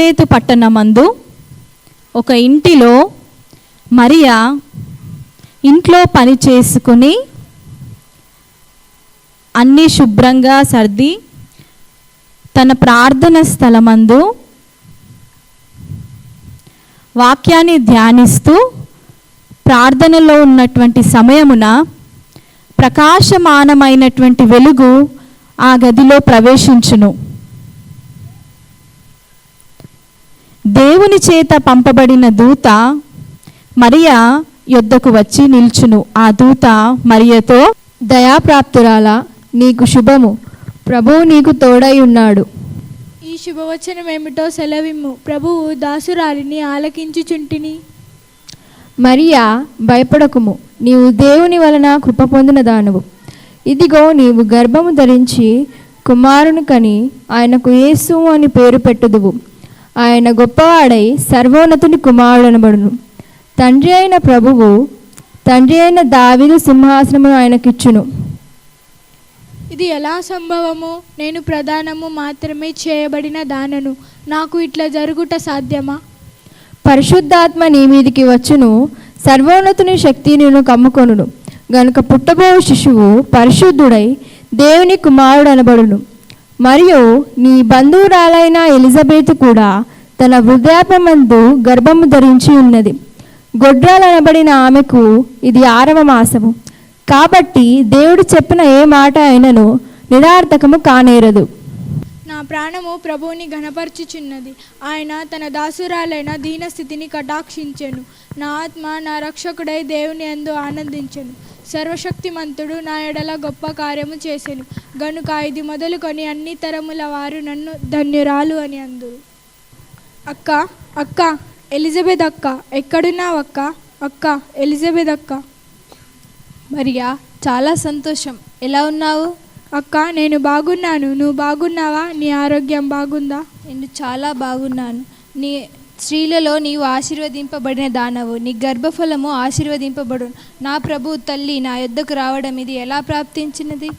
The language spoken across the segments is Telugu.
నజరేతు పట్టణమందు ఒక ఇంటిలో మరియా ఇంట్లో పని చేసుకుని అన్నీ శుభ్రంగా సర్ది తన ప్రార్థన స్థలమందు వాక్యాన్ని ధ్యానిస్తూ ప్రార్థనలో ఉన్నటువంటి సమయమున ప్రకాశమానమైనటువంటి వెలుగు ఆ గదిలో ప్రవేశించును. దేవుని చేత పంపబడిన దూత మరియా యొద్దకు వచ్చి నిల్చును. ఆ దూత మరియతో, దయాప్రాప్తురాలా, నీకు శుభము, ప్రభువు నీకు తోడై ఉన్నాడు. ఈ శుభవచనం ఏమిటో సెలవిమ్ము, ప్రభువు దాసురాలిని ఆలకించుచుంటిని. మరియా, భయపడకుము, నీవు దేవుని వలన కృప పొందిన దానవు. ఇదిగో, నీవు గర్భము ధరించి కుమారుని కని ఆయనకు యేసు అని పేరు పెట్టుదువు. ఆయన గొప్పవాడై సర్వోన్నతుని కుమారుడనబడును. తండ్రి అయిన దావీదు సింహాసనము ఆయనకిచ్చును. ఇది ఎలా సంభవము? నేను ప్రధానము మాత్రమే చేయబడిన దానను. నాకు ఇట్లా జరుగుట సాధ్యమా? పరిశుద్ధాత్మ నీ మీదికి వచ్చును, సర్వోన్నతుని శక్తి నిన్ను కమ్ముకొనును. గనుక పుట్టబో శిశువు పరిశుద్ధుడై దేవుని కుమారుడు అనబడును. మరియు నీ బంధువురాలైన ఎలిజబెత్ కూడా తన వృద్ధాప్యమందు గర్భము ధరించి ఉన్నది. గొడ్రాలనబడిన ఆమెకు ఇది 6వ మాసము. కాబట్టి దేవుడు చెప్పిన ఏ మాట అయినను నిరార్థకము కానేరదు. నా ప్రాణము ప్రభువుని ఘనపరచుచున్నది. ఆయన తన దాసురాలైన దీనస్థితిని కటాక్షించెను. నా ఆత్మ నా రక్షకుడై దేవుని యందు ఆనందించెను. సర్వశక్తిమంతుడు నా ఎడల గొప్ప కార్యము చేసెను. గనుక ఇది మొదలుకొని అన్ని తరముల వారు నన్ను ధన్యురాలు అని అందురు. అక్క, అక్క, ఎలిజబెత్ అక్క, ఎక్కడున్నావు అక్క? అక్క, ఎలిజబెత్ అక్క. మరియా, చాలా సంతోషం. ఎలా ఉన్నావు? అక్క, నేను బాగున్నాను. నువ్వు బాగున్నావా? నీ ఆరోగ్యం బాగుందా? నేను చాలా బాగున్నాను. నీ స్త్రీలలో నీవు ఆశీర్వదింపబడిన దానవు, నీ గర్భఫలము ఆశీర్వదింపబడును. నా ప్రభు తల్లి నా యొద్దకు రావడం ఇది ఎలా ప్రాప్తించినది?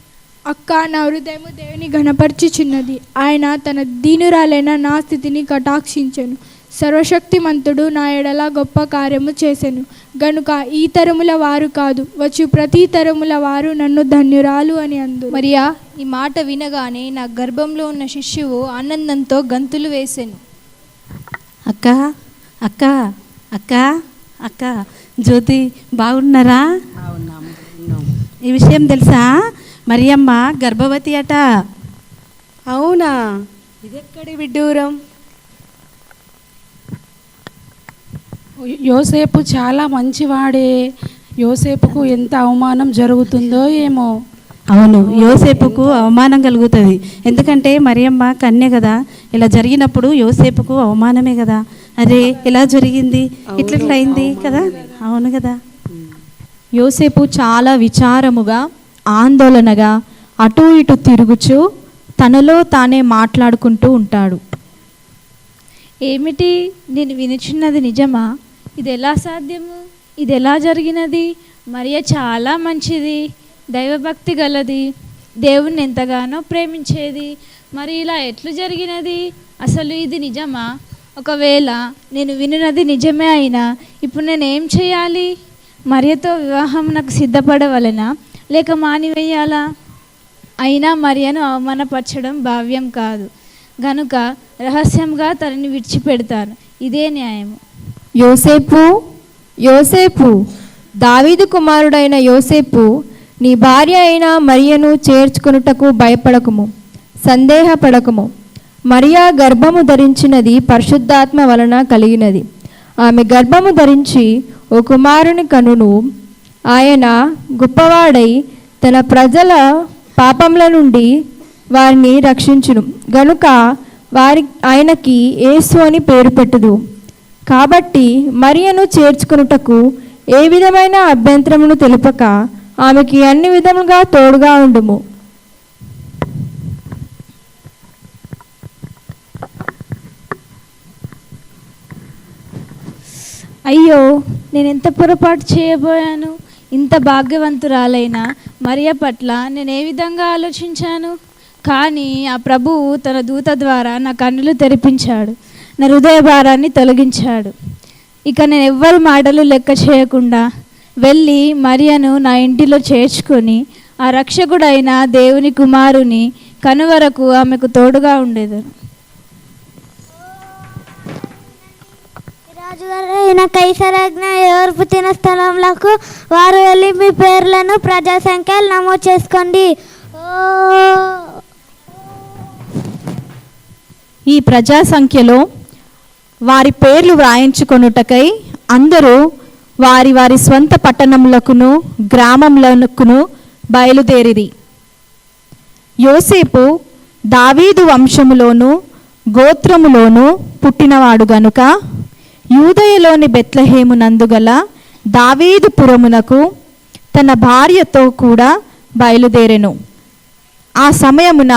అక్క, నా హృదయము దేవుని ఘనపరచుచున్నది. ఆయన తన దీనురాలైన నా స్థితిని కటాక్షించెను. సర్వశక్తిమంతుడు నా ఎడల గొప్ప కార్యము చేసెను. గనుక ఈ తరముల వారు కాదు, వచ్చు ప్రతి తరముల వారు నన్ను ధన్యురాలు అని అందు. మరియా, ఈ మాట వినగానే నా గర్భంలో ఉన్న శిశువు ఆనందంతో గంతులు వేసెను. అక్క, అక్క, అక్క, అక్క, జ్యోతి, బాగున్నారా? ఈ విషయం తెలుసా? మరియమ్మ గర్భవతి అట. అవునా? ఇదెక్కడి విడ్డూరం? యోసేపు చాలా మంచివాడే. యోసేపుకు ఎంత అవమానం జరుగుతుందో ఏమో. అవును, యోసేపుకు అవమానం కలుగుతుంది. ఎందుకంటే మరియమ్మ కన్య కదా. ఇలా జరిగినప్పుడు యోసేపుకు అవమానమే కదా. అరే, ఎలా జరిగింది, ఇట్లా అయింది కదా. అవును కదా. యోసేపు చాలా విచారముగా, ఆందోళనగా అటు ఇటు తిరుగుచూ తనలో తానే మాట్లాడుకుంటూ ఉంటాడు. ఏమిటి, నేను వినుచున్నది నిజమా? ఇది ఎలా సాధ్యము? ఇది ఎలా జరిగినది? మరియ చాలా మంచిది, దైవభక్తి గలది, దేవుణ్ణి ఎంతగానో ప్రేమించేది. మరి ఇలా ఎట్లు జరిగినది? అసలు ఇది నిజమా? ఒకవేళ నేను వినున్నది నిజమే అయినా ఇప్పుడు నేను ఏం చేయాలి? మరియతో వివాహం నాకు సిద్ధపడవలెనా లేక మానివేయాలా? అయినా మరియను అవమానపరచడం భావ్యం కాదు. గనుక రహస్యంగా తనని విడిచిపెడతాను. ఇదే న్యాయము. యోసేపు, యోసేపు, దావీదు కుమారుడైన యోసేపు, నీ భార్య అయిన మరియను చేర్చుకొనుటకు భయపడకుము, సందేహపడకుము. మరియా గర్భము ధరించినది పరిశుద్ధాత్మ వలన కలిగినది. ఆమె గర్భము ధరించి ఓ కుమారుని కనును. ఆయన గొప్పవాడై తన ప్రజల పాపముల నుండి వారిని రక్షించును. గనుక ఆయనకి యేసు అని పేరు పెట్టుదు. కాబట్టి మరియను చేర్చుకొనుటకు ఏ విధమైన అభ్యంతరమును తెలుపక ఆమెకి అన్ని విధములుగా తోడుగా ఉండుము. అయ్యో, నేను ఎంత పొరపాటు చేయబోయాను. ఇంత భాగ్యవంతురాలైన మరియ పట్ల నేను ఏ విధంగా ఆలోచించాను? కానీ ఆ ప్రభువు తన దూత ద్వారా నా కన్నులు తెరిపించాడు. నా హృదయ భారాన్ని తొలగించాడు. ఇక నేను ఎవ్వరి మాటలు లెక్క చేయకుండా వెళ్ళి మరియను నా ఇంటిలో చేర్చుకొని ఆ రక్షకుడైన దేవుని కుమారుని కనువరకు ఆమెకు తోడుగా ఉండేదను. రాజుగారైన కైసరజ్ఞ ఎవరు తిన స్థలంలకు వారు వెళ్ళి మీ పేర్లను ప్రజా సంఖ్యలు నమోదు చేసుకోండి. ఈ ప్రజా సంఖ్యలో వారి పేర్లు వ్రాయించుకొనుటకై అందరూ వారి వారి స్వంత పట్టణములకును గ్రామములకును బయలుదేరిరి. యోసేపు దావీదు వంశములోను గోత్రములోను పుట్టినవాడు గనుక యూదయలోని బెత్లెహేము నందుగల దావీదు పురమునకు తన భార్యతో కూడా బయలుదేరెను. ఆ సమయమున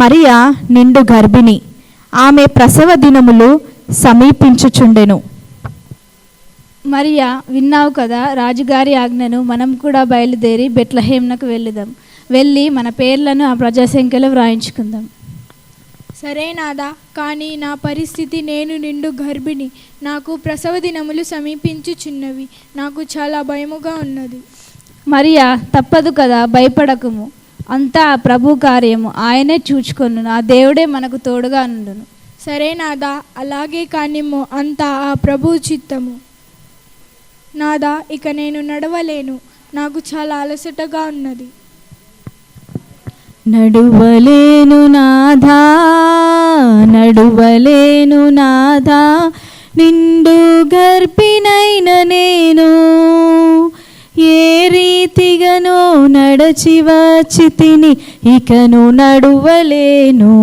మరియా నిండు గర్భిణి, ఆమె ప్రసవ దినములు సమీపించుచుండెను. మరియా, విన్నావు కదా, రాజుగారి ఆజ్ఞను. మనం కూడా బయలుదేరి బెత్లెహేమునకు వెళ్ళుదాం. వెళ్ళి మన పేర్లను ఆ ప్రజా సంఖ్యలో వ్రాయించుకుందాం. సరే నాదా, కానీ నా పరిస్థితి, నేను నిండు గర్భిణి, నాకు ప్రసవ దినములు సమీపించుచున్నవి, నాకు చాలా భయముగా ఉన్నది. మరియా, తప్పదు కదా, భయపడకము. అంతా ఆ ప్రభు కార్యము, ఆయనే చూచుకొను. ఆ దేవుడే మనకు తోడుగా నుండును. సరే నాదా, అలాగే కానిమ్ము, అంతా ఆ ప్రభు చిత్తము. నాదా, ఇక నేను నడవలేను, నాకు చాలా అలసటగా ఉన్నది. నడువలేను నాథా, నడువలేను నాథా, నిండు గర్భిణైన నేను ఏ రీతిగానో నడచి వచ్చి తిని ఇకను నడువలేను.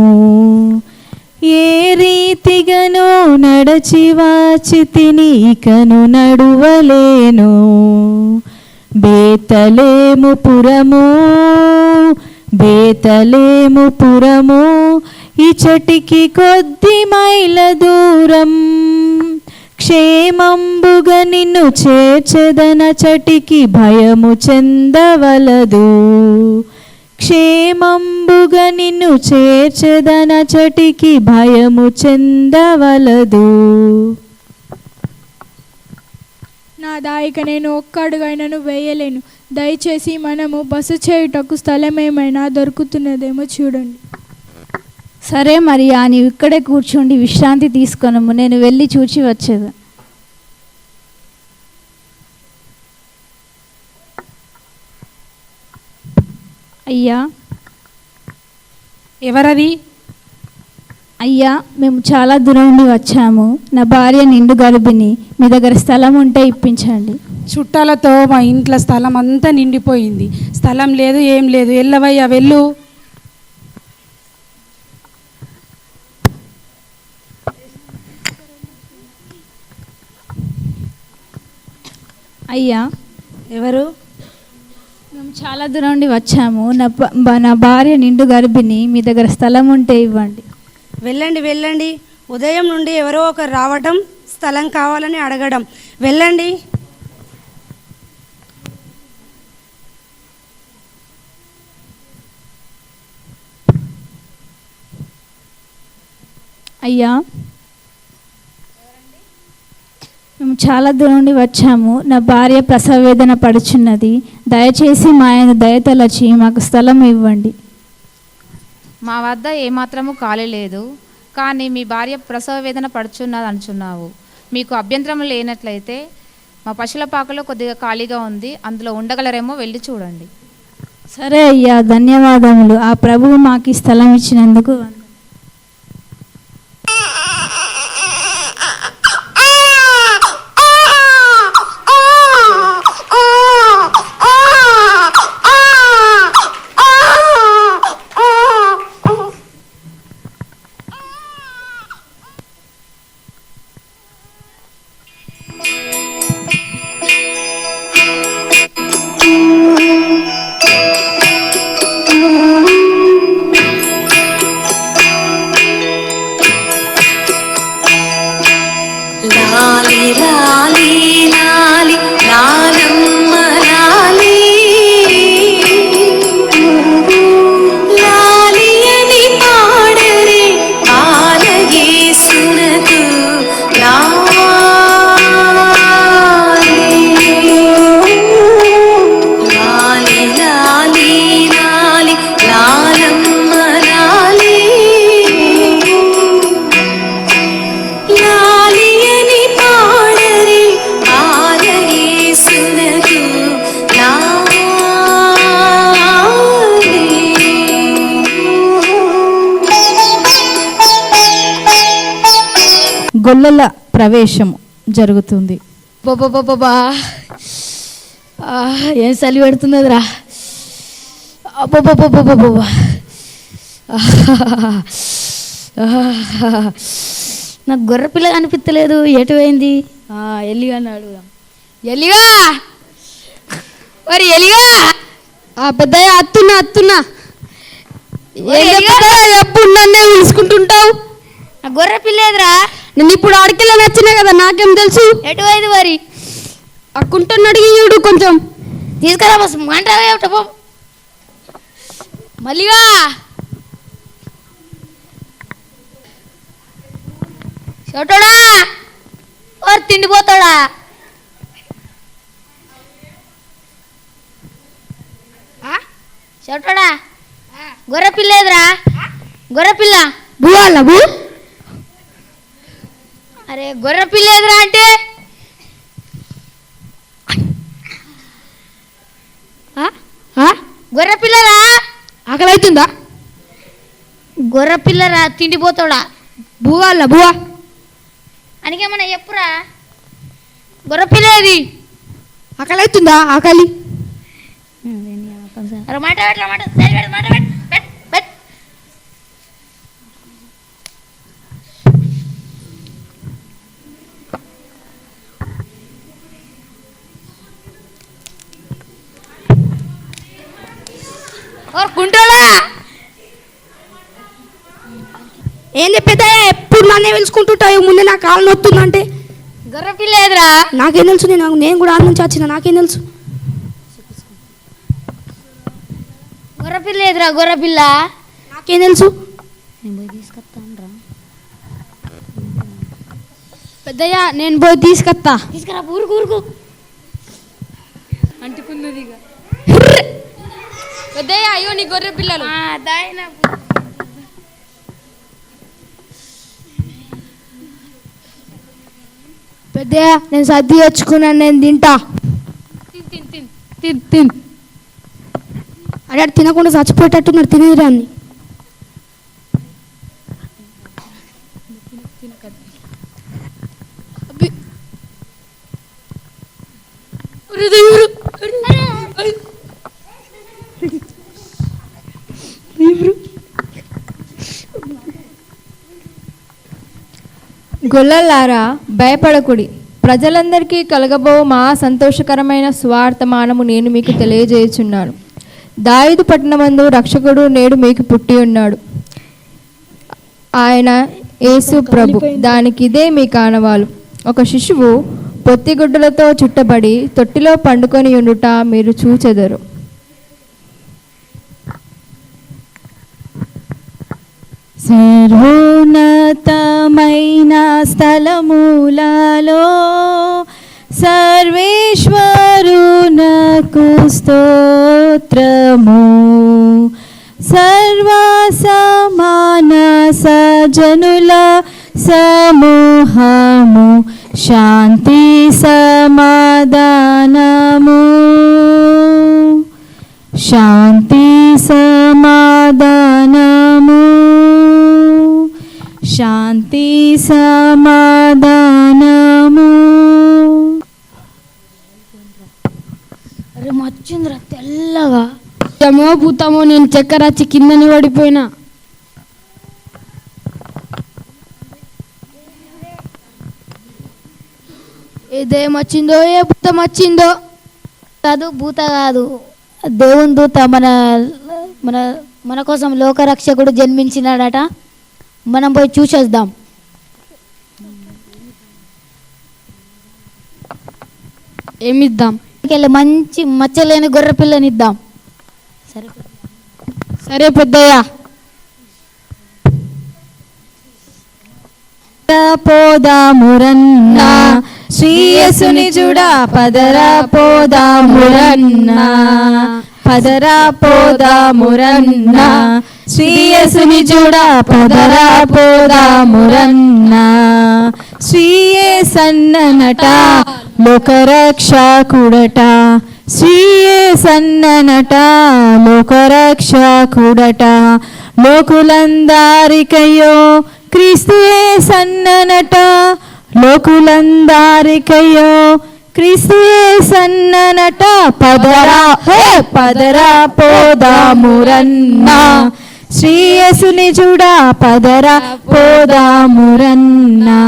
ఏ రీతిగానో నడచి వచ్చి తిని ఇకను నడువలేను. బేతలేము పురము, బేతలేము పురము, ఇచటికి కొద్ది మైల దూరం, క్షేమంబుగా నిన్ను చేర్చెదన చటికి భయము చెందవలదు. క్షేమంబుగా నిన్ను చేర్చెదన చటికి భయము చెందవలదు. నాదా, ఇక నేను ఒక్క అడుగైనను వేయలేను. దయచేసి మనము బస చేయుటకు స్థలం ఏమైనా దొరుకుతున్నదేమో చూడండి. సరే మరియా, నీవు ఇక్కడే కూర్చోండి, విశ్రాంతి తీసుకొనము. నేను వెళ్ళి చూచి వచ్చేది. అయ్యా. ఎవరది? అయ్యా, మేము చాలా దూరం నుండి వచ్చాము. నా భార్య నిండు గర్భిణి, మీ దగ్గర స్థలం ఉంటే ఇప్పించండి. చుట్టాలతో మా ఇంట్లో స్థలం అంతా నిండిపోయింది. స్థలం లేదు, ఏం లేదు. వెళ్ళవయ్యా, వెళ్ళు. అయ్యా. ఎవరు? మేము చాలా దూరం నుండి వచ్చాము. నా భార్య నిండు గర్భిణి, మీ దగ్గర స్థలం ఉంటే ఇవ్వండి. వెళ్ళండి, వెళ్ళండి. ఉదయం నుండి ఎవరో ఒకరు రావటం, స్థలం కావాలని అడగడం. వెళ్ళండి. అయ్యా, మేము చాలా దూరం నుండి వచ్చాము. నా భార్య ప్రసవ వేదన పడుచున్నది. దయచేసి మా ఆయన దయతలచి మాకు స్థలం ఇవ్వండి. మా వద్ద ఏమాత్రము ఖాళీ లేదు, కానీ మీ భార్య ప్రసవ వేదన పడుచున్నది అంటున్నావు. మీకు అభ్యంతరం లేనట్లయితే మా పశువుల పాకలో కొద్దిగా ఖాళీగా ఉంది, అందులో ఉండగలరేమో వెళ్ళి చూడండి. సరే అయ్యా, ధన్యవాదములు. ఆ ప్రభువు మాకు ఈ స్థలం ఇచ్చినందుకు. పాడరే బాలయేసునకు గొల్లల ప్రవేశం జరుగుతుంది. బాబా ఏం చలి పెడుతున్నదిరా. అబ్బా నాకు గొర్రె పిల్ల కనిపించలేదు, ఎటు పోయింది? ఎల్లిగా అడుగుదాం. ఎల్లిగా, మరి ఎలిగా పెద్దయ్య అత్తున్నా ఎప్పుడు నన్నే పిలుచుకుంటుంటావు? గొర్రె పిల్లేదురా. నేను ఇప్పుడు ఆడికెళ్ళి నచ్చినా కదా, నాకేం తెలుసు? ఎటు పోయింది మరి? అక్కుంటున్న అడిగి చూడు, కొంచెం తీసుకురా. బస్ మంట మళ్ళీగా చోటోడా వారు తిండిపోతాడా? చోటోడా గొర్రె పిల్లేదురా. గొర్రె పిల్ల బువ్వాల బు. అరే గొర్రె పిల్లేదురా అంటే గొర్రె పిల్లరా. ఆకలి అవుతుందా? గొర్రె పిల్లరా, తిండిపోతాడా? బువ్వాల బువ్వా అనికేమన్నా చెప్పురా. గొర్రె పిల్లేది. ఆకలి అవుతుందా? ఆకలి మాట కుంటోడా ఏం చెప్పేదా? ఎప్పుడు నన్నే పిలుచుకుంటుంటావు. ముందే నాకు కాలు నొత్తుందంటే. గొర్రె పిల్లేదురా. నాకేం తెలుసు? నేను కూడా ఆడ నుంచి వచ్చిన, నాకేం తెలుసు? గొర్రె పిల్లేదురా. గొర్రె పిల్ల నాకేం తెలుసు? నేను పోయి తీసుకొస్తాను. పెద్దయ్య నేను పోయి తీసుకొస్తా. తీసుకురా. ఊరుకు అంటుకున్నది పెద్దయ్య. అయ్యో నీ గొర్రె పిల్లలు. పెద్దయ్య నేను సర్ది తెచ్చుకున్నాను, నేను తింటా. తిన్ అడే తినకుండా చచ్చిపోయేటట్టున్నారు, తినేదాన్ని. గొల్లలారా భయపడకుడి, ప్రజలందరికీ కలగబో మా సంతోషకరమైన స్వార్థమానము నేను మీకు తెలియజేయుచున్నాను. దావీదు పట్టణమందు రక్షకుడు నేడు మీకు పుట్టి ఉన్నాడు. ఆయన యేసు ప్రభు. దానికి ఇదే మీ కానవాలు. ఒక శిశువు పొత్తిగుడ్డలతో చుట్టబడి తొట్టిలో పండుకొని ఉండుట మీరు చూచెదరు. సర్వోన్నతమైన స్థలములలో సర్వేశ్వరునకు స్తోత్రము. సర్వ సమాన సజనుల సమూహము శాంతి సమాధానము. శాంతి సమాధానము. శాంతి సమాధానము. అరే మచ్చిందిరా తెల్లగా. ఏమో భూతమో, నేను చక్కెర వచ్చి కిందని పడిపోయినా. ఇదేమొచ్చిందో, ఏ భూతం వచ్చిందో. కాదు, భూత కాదు, దేవుని దూత. మన మన మన కోసం లోకరక్షకుడు జన్మించినాడట. మనం పోయి చూసేద్దాం. ఏమిద్దాం? మంచి మచ్చలేని గొర్రె పిల్లనిద్దాం. సరే పెద్దయ్య. పోదామురన్నా శ్రీయసుని చూడా పదరా పోదామురన్నా. పదరా పోదామురన్నా శ్రీయసుని చూడా పదరా పోదామురన్నా. శ్రీయే సన్ననట లోకరక్షకుడట. శ్రీయే సన్ననట లోకరక్షకుడట. లోకులందరికయ్యో క్రీస్తుయే సన్ననట లోకులందారికయో క్రీస్తుయే సన్ననట పదరా పదరా పోదామురన్నా శ్రీయసుని చూడా పదరా పోదామురన్నా.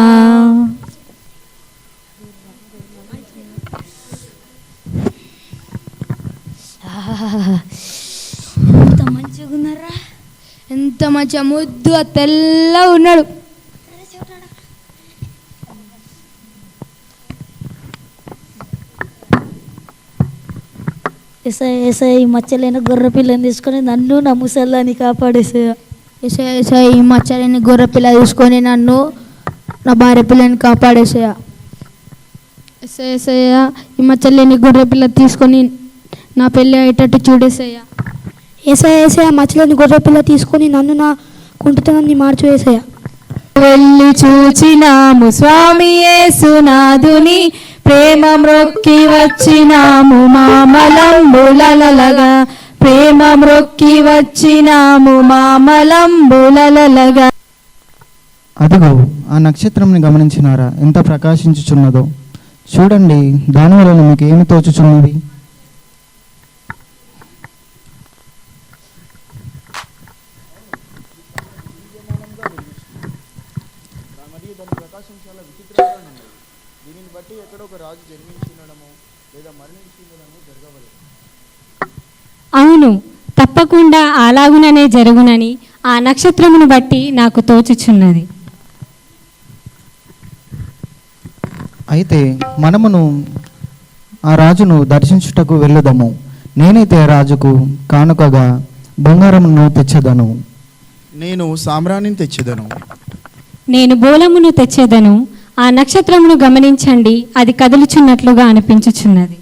ఎంత మంచిగా ఉన్నారా, ఎంత మంచిగా ముద్దు తెల్ల ఉన్నాడు. ఎసై ఎసై ఈ మచ్చలేని గొర్రె పిల్లని తీసుకొని నన్ను నా ముసల్లాన్ని కాపాడేసా. ఎసై ఎసై ఈ మచ్చలేని గొర్రె పిల్ల తీసుకొని నన్ను నా భార్య పిల్లని కాపాడేసా. ఎసై ఎసై ఈ మచ్చలేని గొర్రె పిల్ల తీసుకొని నా పెళ్ళి అయ్యేటట్టు చూడేసయ్యా. ఏసయ్య ఏసయ్య మచ్చలేని గొర్రె పిల్ల తీసుకొని నన్ను నా కుంటుతనాన్ని మార్చివేసయ్యా. వెళ్ళి చూచినాము స్వామి యేసునాథుని ప్రేమ మ్రొక్కి వచ్చినాము మామలంబులలగా ప్రేమ మ్రొక్కి వచ్చినాము మామలంబులలగా. అదిగో ఆ నక్షత్రంని గమనించినారా, ఎంత ప్రకాశించుచున్నదో. చూడండి, దానివలన మీకు ఏమి తోచుచున్నది? అవును, తప్పకుండా అలాగుననే జరుగునని ఆ నక్షత్రమును బట్టి నాకు తోచుచున్నది. అయితే మనమును ఆ రాజును దర్శించుటకు వెళ్ళుదము. నేనైతే రాజుకు కానుకగా బంగారమును తెచ్చేదను. నేను సామ్రాణిని తెచ్చేదను. నేను బోలమును తెచ్చేదను. ఆ నక్షత్రమును గమనించండి, అది కదులుచున్నట్లుగా అనిపించుచున్నది.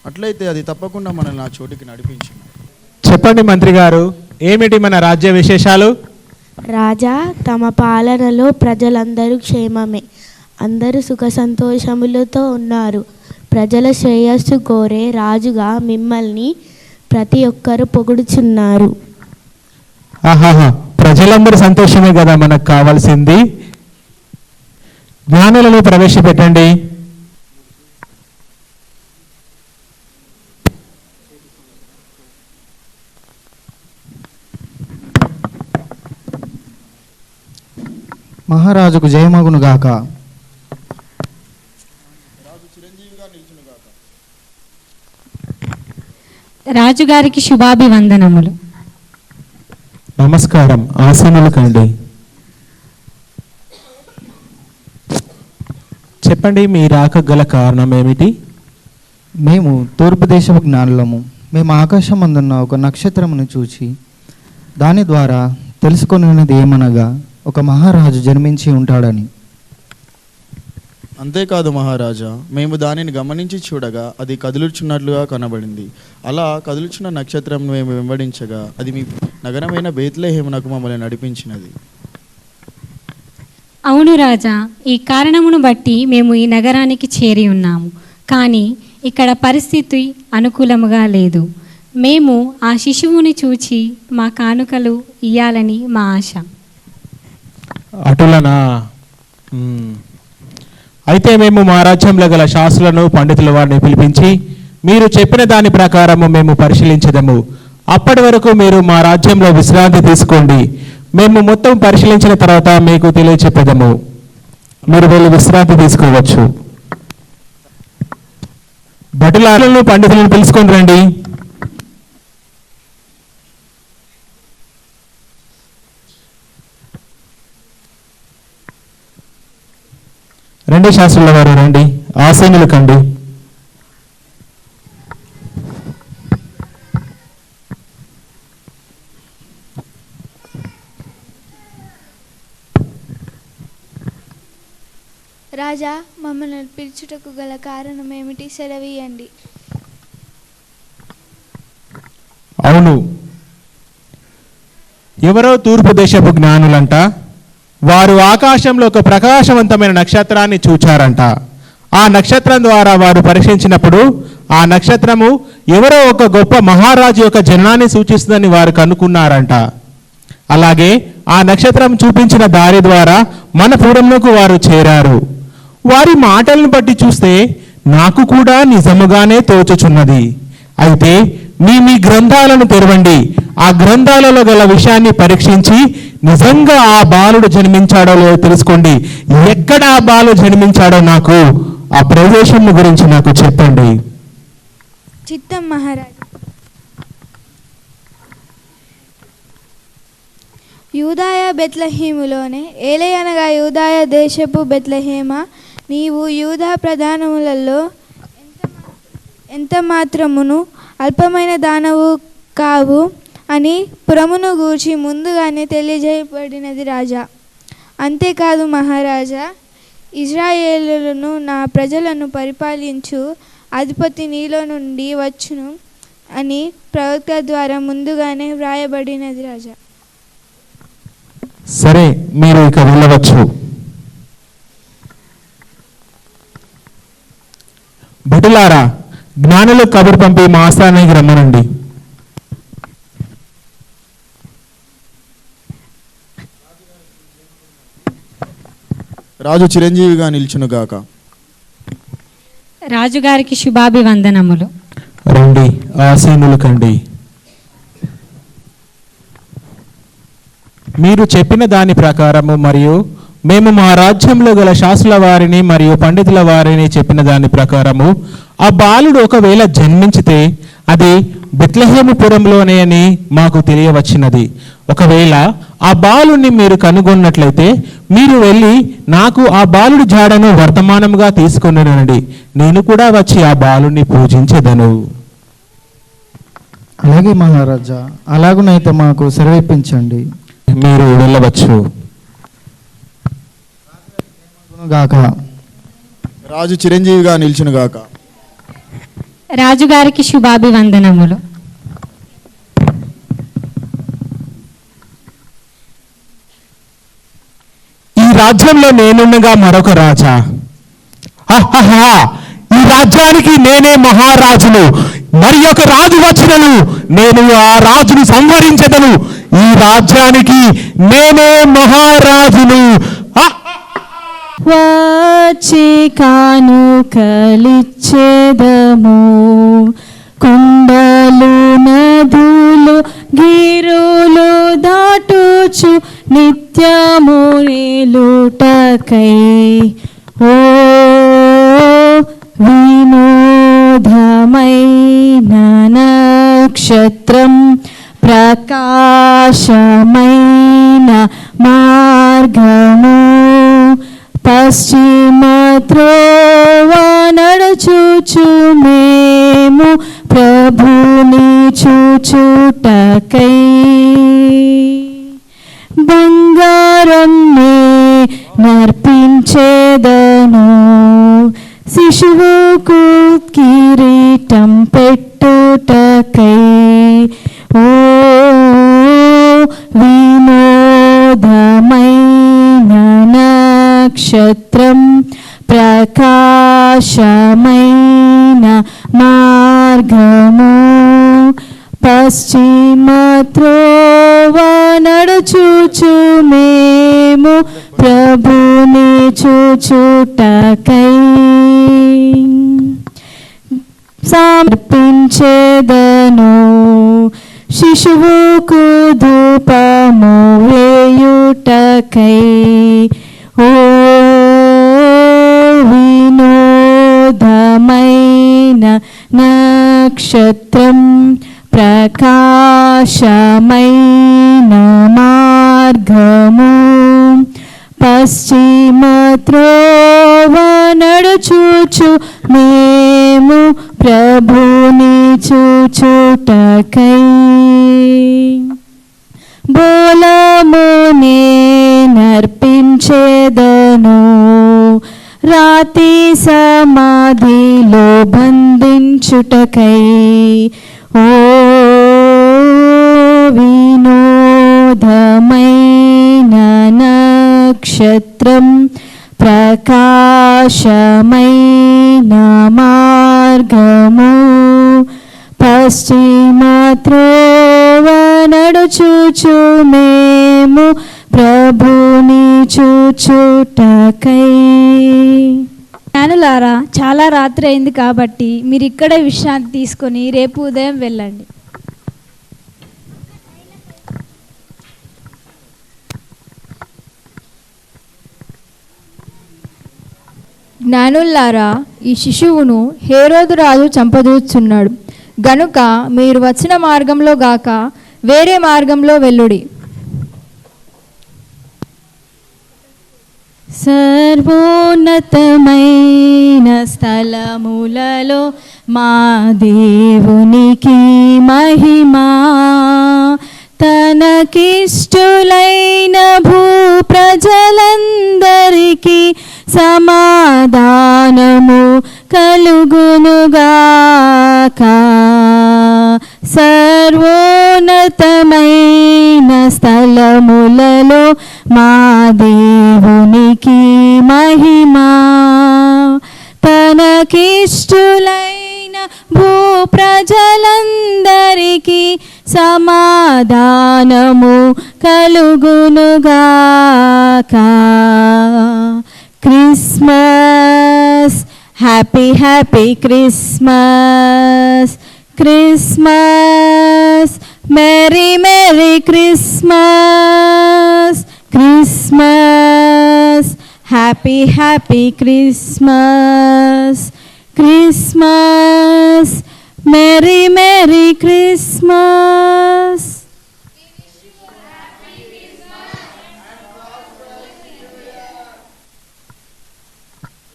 అట్లయితే అది తప్పకుండా మనల్ని ఆ చోటికి నడిపించింది. చెప్పండి మంత్రి గారు, ఏమిటి మన రాజ్య విశేషాలు? రాజా, తమ పాలనలో ప్రజలందరూ క్షేమమే, అందరూ సుఖ సంతోషములతో ఉన్నారు. ప్రజల శ్రేయస్సు కోరే రాజుగా మిమ్మల్ని ప్రతి ఒక్కరూ పొగుడుచున్నారు. ఆహాహా, ప్రజలందరూ సంతోషమే కదా మనకు కావాల్సింది. జ్ఞానులను ప్రవేశపెట్టండి. మహారాజుకు జయమగును గాక. రాజుగారికి శుభాభివందనములు. నమస్కారం, ఆసనలు కండి. చెప్పండి, మీ రాక గల కారణం ఏమిటి? మేము తూర్పు దేశపు జ్ఞానులము. మేము ఆకాశం అందున్న ఒక నక్షత్రమును చూచి దాని ద్వారా తెలుసుకొనినది ఏమనగా ఒక మహారాజు జన్మించి ఉంటాడని. అంతేకాదు మహారాజా, మేము దానిని గమనించి చూడగా అది కదులుచున్నట్లుగా కనబడింది. అలా కదులుచున్న నక్షత్రం మేము వెంబడించగా అది మీ నగరమైన బేత్లెహేమునకు మమ్మల్ని నడిపించినది. అవును రాజా, ఈ కారణమును బట్టి మేము ఈ నగరానికి చేరి ఉన్నాము. కానీ ఇక్కడ పరిస్థితి అనుకూలముగా లేదు. మేము ఆ శిశువుని చూచి మా కానుకలు ఇయ్యాలని మా ఆశ. అటులనా? అయితే మేము మా రాజ్యంలో గల శాస్త్రులను పండితుల వారిని పిలిపించి మీరు చెప్పిన దాని ప్రకారము మేము పరిశీలించదము. అప్పటి వరకు మీరు మా రాజ్యంలో విశ్రాంతి తీసుకోండి. మేము మొత్తం పరిశీలించిన తర్వాత మీకు తెలియచెప్పదము. మీరు వెళ్ళి విశ్రాంతి తీసుకోవచ్చు. భటులను పండితులను పిలుచుకొని రండి. రండి శాస్త్రుల వారు, రండి, ఆసీనులు కండి. రాజా, మమ్మల్ని పిలుచుటకు గల కారణం ఏమిటి? సెలవీయండి. అవును, ఎవరో తూర్పు దేశపు జ్ఞానులంట. వారు ఆకాశంలో ఒక ప్రకాశవంతమైన నక్షత్రాన్ని చూచారంట. ఆ నక్షత్రం ద్వారా వారు పరీక్షించినప్పుడు ఆ నక్షత్రము ఎవరో ఒక గొప్ప మహారాజు యొక్క జననాన్ని సూచిస్తుందని వారు కనుక్కున్నారంట. అలాగే ఆ నక్షత్రం చూపించిన దారి ద్వారా మన పురంలోకి వారు చేరారు. వారి మాటలను బట్టి చూస్తే నాకు కూడా నిజముగానే తోచుచున్నది. అయితే మీ గ్రంథాలను తెరవండి, ఆ గ్రంథాలలో గల విషయాన్ని పరీక్షించి నిజంగా ఆ బాలుడు జన్మించాడో లేదో తెలుసుకోండి. ఎక్కడ ఆ బాలుడు జన్మించాడో నాకు ఆ ప్రదేశం గురించి నాకు చెప్పండి. చిత్తం మహారాజ్. యూదాయ బెత్లహేములోనే ఏలయనగా యూదాయ దేశపు బెత్లహేమ, నీవు యూదా ప్రధానములలో ఎంత మాత్రమును అల్పమైన దానవు కావు అని పురమును గూర్చి ముందుగానే తెలియజేయబడినది రాజా. అంతేకాదు మహారాజా, ఇజ్రాయేలులను నా ప్రజలను పరిపాలించు అధిపతి నీలో నుండి వచ్చును అని ప్రవక్త ద్వారా ముందుగానే వ్రాయబడినది రాజా. సరే, మీరు ఇక వెళ్ళవచ్చు. భటులారా, జ్ఞానులు కబురు పంపి మా ఆస్థానానికి రమ్మనండి. రాజు చిరంజీవిగా నిల్చునుగాక. రాజుగారికి శుభాభివందనములు. రండి, ఆసీనులు కండి. మీరు చెప్పిన దాని ప్రకారము మరియు మేము మా రాజ్యంలో గల శాస్త్రుల వారిని మరియు పండితుల వారిని చెప్పిన దాని ప్రకారము ఆ బాలుడు ఒకవేళ జన్మించితే అది బెత్లెహేము పురంలోనే అని మాకు తెలియవచ్చినది. ఒకవేళ ఆ బాలుని మీరు కనుగొన్నట్లయితే మీరు వెళ్ళి నాకు ఆ బాలుడి జాడను వర్తమానముగా తీసుకొనిరండి, నేను కూడా వచ్చి ఆ బాలుని పూజించెదను. అలాగే మహారాజా, అలాగునైతే మాకు సెలవిప్పించండి. మీరు వెళ్ళవచ్చు. రాజు చిరంజీవిగా నిల్చునుగాక. రాజుగారికి శుభాభివందనములు. ఈ రాజ్యంలో నేనున్నగా మరొక రాజా? ఈ రాజ్యానికి నేనే మహారాజును. మరి ఒక రాజు వచ్చినను నేను ఆ రాజును సంహరించదను. ఈ రాజ్యానికి నేనే మహారాజును. వచ్చి కానుకలిచ్చేదము, కొండలు నదులు గిరులు దాటుచు నిత్యము నిలుటకై. ఓ వినోదమైన నక్షత్రం, ప్రకాశమైన మార్గము, పశ్చిమ త్రోవ నడుచుచు మేము ప్రభుని చూచుటకై. బంగారం నే నర్పించేదను, శిశువుకు కిరీటం పెట్టుటకై. ఓ వినోదమైన నక్షత్రం, ప్రకాశమైన మార్గము, పశ్చిమ త్రోవ నడుచుచు మేము ప్రభుని చూచుటకై. సమర్పించేదను, శిశువుకు ధూపము వేయుటకై. ఓ వినోదమైన నక్షత్రం, ప్రకాశమైన మార్గము, పశ్చిమ త్రోవ నడుచుచు మేము ప్రభుని చూచుటకై. బోలమునే నర్పించేదను, రాతి సమాధిలో బంధించుటకై. ఓ వినోదమైన నక్షత్రం, ప్రకాశమైన మార్గము, పశ్చిమ త్రోవ నడుచుచు మేము ప్రభుని చూచుటకై. జ్ఞానులారా, చాలా రాత్రి అయింది కాబట్టి మీరు ఇక్కడే విశ్రాంతి తీసుకొని రేపు ఉదయం వెళ్ళండి. జ్ఞానుల్లారా, ఈ శిశువును హేరోదు రాజు చంపదూచున్నాడు గనుక మీరు వచ్చిన మార్గంలో గాక వేరే మార్గంలో వెళ్ళుడి. సర్వోన్నతమైన స్థలములలో మా దేవునికి మహిమా, తనకిష్టులైన భూ ప్రజలందరికీ సమాధానము కలుగునుగాక. సర్వోన్నతమైన స్థలములలో మా దేవునికి మహిమా, తనకిష్టులైన భూ ప్రజలందరికీ సమాధానము కలుగునుగాక. Christmas, happy happy Christmas, Christmas, merry merry Christmas, Christmas, happy happy Christmas, Christmas, merry merry Christmas.